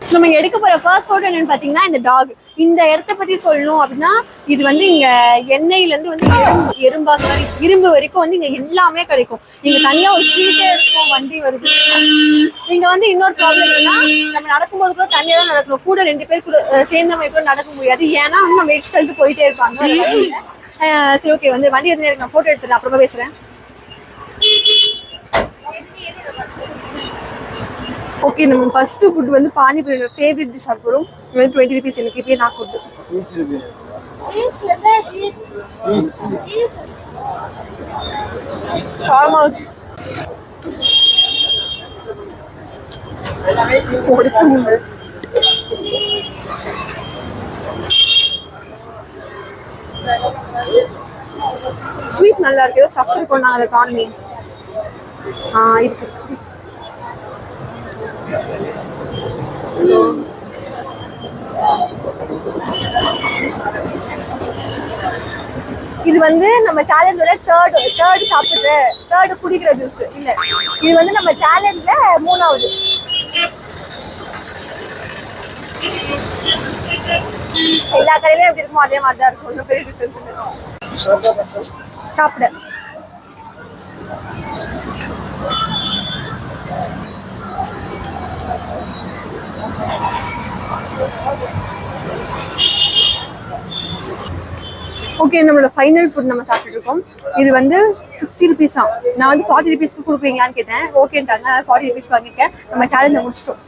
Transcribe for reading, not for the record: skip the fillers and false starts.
So நம்ம எடுக்க போற ஃபர்ஸ்ட் ஃபோட்டோ என்னன்னு பாத்தீங்கன்னா இந்த டாக். இந்த இடத்த பத்தி சொல்லணும் அப்படின்னா இது வந்து இங்க எண்ணெயில இருந்து வந்து எறும்பா இரும்பு வரைக்கும் வந்து இங்க எல்லாமே கிடைக்கும். இங்க தனியா ஒரு ஸ்ட்ரீட்டே இருக்கும், வண்டி வருது. இங்க வந்து இன்னொரு ப்ராப்ளம் என்னன்னா நம்ம நடக்கும்போது கூட தனியா தான் நடக்கணும். கூட 2 பேர் கூட சேர்ந்தவங்க கூட நடக்க முடியாது. ஏன்னா வந்து நம்ம எடிச்சு தள்ளிட்டு போயிட்டே இருப்பாங்க. சரி ஓகே, வந்து வண்டி வந்து நான் போட்டோ எடுத்துறேன், அப்புறமா பேசுறேன். ஓகே, நம்ம ஃபர்ஸ்ட் ஃபுட் வந்து பானிபூரி ஃபேவரட் டிஷ் சாப்பிடுறோம். இது வந்து 20 rupees எனக்கு இப்பயே நான் கொடுத்து. ஸ்வீட் நல்லா இருக்கு, சாப்பிட்டு இருக்கோம் நாங்கள் அதை காணி இருக்கு. இது வந்து நம்ம சேலஞ்சோட தேர்டு குடிக்கிற ஜூஸ் இல்ல, இது வந்து நம்ம சேலஞ்ச்ல 3வது. எல்லா கடையிலும் எப்படி இருக்குமோ அதே மாதிரி தான் இருக்கும், ஒன்றும் பெரிய டிஃபரன்ஸ் இல்லை. சாப்பிட ஓகே, நம்மளோட ஃபைனல் ஃபுட் நம்ம சாப்பிட்டு இருக்கோம். இது வந்து 60 rupees தான். நான் வந்து 40 rupeesக்கு கொடுக்குறீங்களான்னு கேட்டேன், ஓகேன்ட்டாங்க. 40 rupees வாங்கிட்டேன். நம்ம சேலஞ்சை முடிச்சிட்டோம்.